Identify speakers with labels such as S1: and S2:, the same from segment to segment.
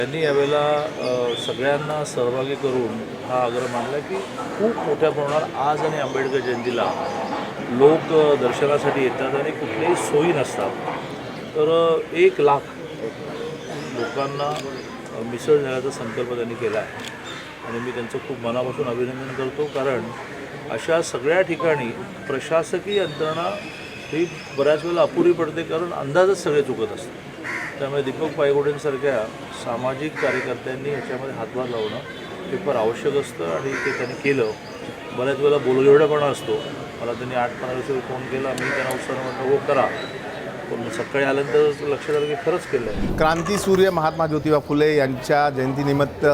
S1: त्यांनी यावेळेला सगळ्यांना सहभागी करून हा आग्रह मांडला की खूप मोठ्या प्रमाणावर आज आणि आंबेडकर जयंतीला लोक दर्शनासाठी येतात आणि कुठल्याही सोयी नसतात. तर 1,00,000 लोकांना मिसळ देण्याचा संकल्प त्यांनी केला आहे आणि मी त्यांचं खूप मनापासून अभिनंदन करतो. कारण अशा सगळ्या ठिकाणी प्रशासकीय यंत्रणा ही बऱ्याच वेळेला अपुरी पडते, कारण अंदाजच सगळे चुकत असतात. त्यामुळे दीपक पायगुडेंसारख्या सामाजिक कार्यकर्त्यांनी ह्याच्यामध्ये हातभार लावणं हे फार आवश्यक असतं आणि ते त्यांनी केलं. बऱ्याच वेळेला बोलगेवढेपणा असतो. मला त्यांनी 8-15 दिवसांनी फोन केला, मी त्यांना उत्साहानं म्हटलं हो करा, पण सकाळी आल्यानंतर लक्षात आलं की खरंच केलं आहे.
S2: क्रांतीसूर्य महात्मा ज्योतिबा फुले यांच्या जयंतीनिमित्त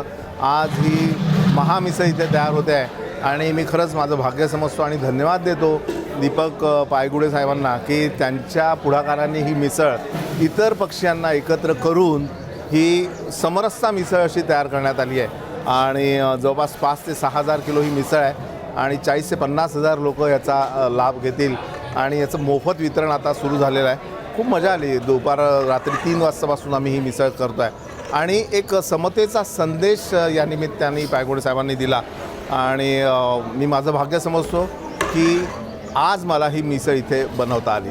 S2: आज ही महामिसळ इथे तयार होते आहे आणि मी खरंच माझं भाग्य समजतो आणि धन्यवाद देतो दीपक पायगुडे साहेबांना की त्यांच्या पुढाकारांनी ही मिसळ इतर पक्षांना एकत्र करून ही समरसता मिसळ अशी तयार करण्यात आली आहे आणि जवळपास 5 ते 6 हजार किलो ही मिसळ आहे आणि 40 ते 50 हजार लोक याचा लाभ घेतील आणि याचं मोफत वितरण आता सुरू झालेलं आहे. खूप मजा आली. रात्री 3 वाजतापासून आम्ही ही मिसळ करतो आहे आणि एक समतेचा संदेश या निमित्ताने पायगुडे साहेबांनी दिला आणि मी माझं भाग्य समजतो की आज मला ही मिसळ इथे बनवता आली.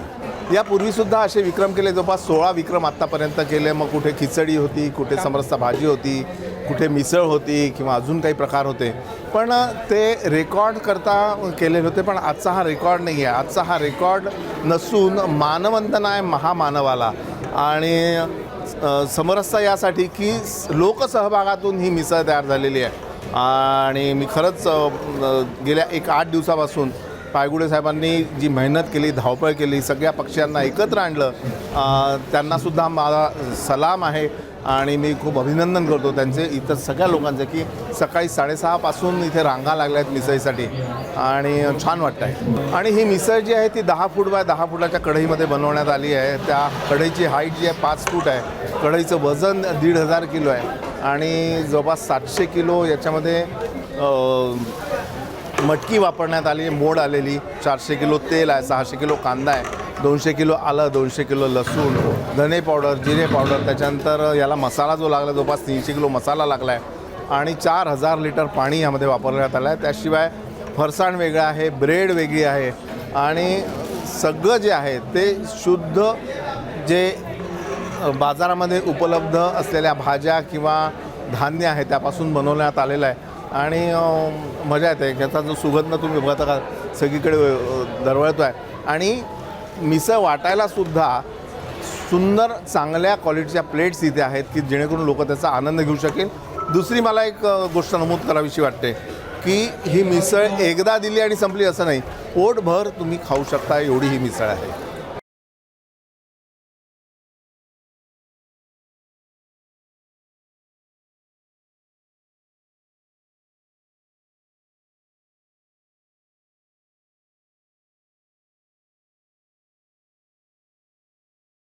S2: यापूर्वीसुद्धा असे विक्रम केले, जवळपास 16 विक्रम आत्तापर्यंत केले. मग कुठे खिचडी होती, कुठे समरसता भाजी होती, कुठे मिसळ होती किंवा अजून काही प्रकार होते, पण ते रेकॉर्ड करता केलेले होते. पण आजचा हा रेकॉर्ड नाही आहे. आजचा हा रेकॉर्ड नसून मानवंदना आहे महामानवाला आणि समरसता यासाठी की लोकसहभागातून ही मिसळ तयार झालेली आहे. आणि मी खरंच गेल्या 8 दिवसापासून पायगुडे साहेबांनी जी मेहनत केली, धावपळ केली, सगळ्या पक्षांना एकत्र आणलं, त्यांनासुद्धा माझा सलाम आहे आणि मी खूप अभिनंदन करतो त्यांचे, इतर सगळ्या लोकांचे की सकाळी 6:30 पासून इथे रांगा लागल्या आहेत मिसळीसाठी आणि छान वाटतं आहे. आणि ही मिसळ जी आहे ती 10 फूट बाय 10 फुटाच्या कढईमध्ये बनवण्यात आली आहे. त्या कढईची हाईट जी आहे 5 फूट आहे. कढईचं वजन 1,500 किलो आहे आणि जवळपास 700 किलो याच्यामध्ये मटकी वापरण्यात आली, मोड आलेली. 400 किलो तेल आहे, 600 किलो कांदा आहे, 200 किलो आलं, 200 किलो लसूण, धने पावडर, जिरे पावडर, त्याच्यानंतर याला मसाला जो लागला जवळपास 300 किलो मसाला लागला आहे आणि 4000 लिटर पाणी यामध्ये वापरण्यात आलं आहे. त्याशिवाय फरसाण वेगळं आहे, ब्रेड वेगळी आहे आणि सगळं जे आहे ते शुद्ध जे बाजारामध्ये उपलब्ध असलेल्या भाज्या किंवा धान्य आहे त्यापासून बनवण्यात आलेलं आहे आणि मजा येते. याचा जो सुगंध तुम्ही बघता का सगळीकडे दरवळतो आहे आणि मिसळ वाटायलासुद्धा सुंदर चांगल्या क्वालिटीच्या प्लेट्स इथे आहेत की जेणेकरून लोक त्याचा आनंद घेऊ शकेल. दुसरी मला एक गोष्ट नमूद करावीशी वाटते की ही मिसळ एकदा दिली आणि संपली असं नाही, पोटभर तुम्ही खाऊ शकता एवढी ही मिसळ आहे.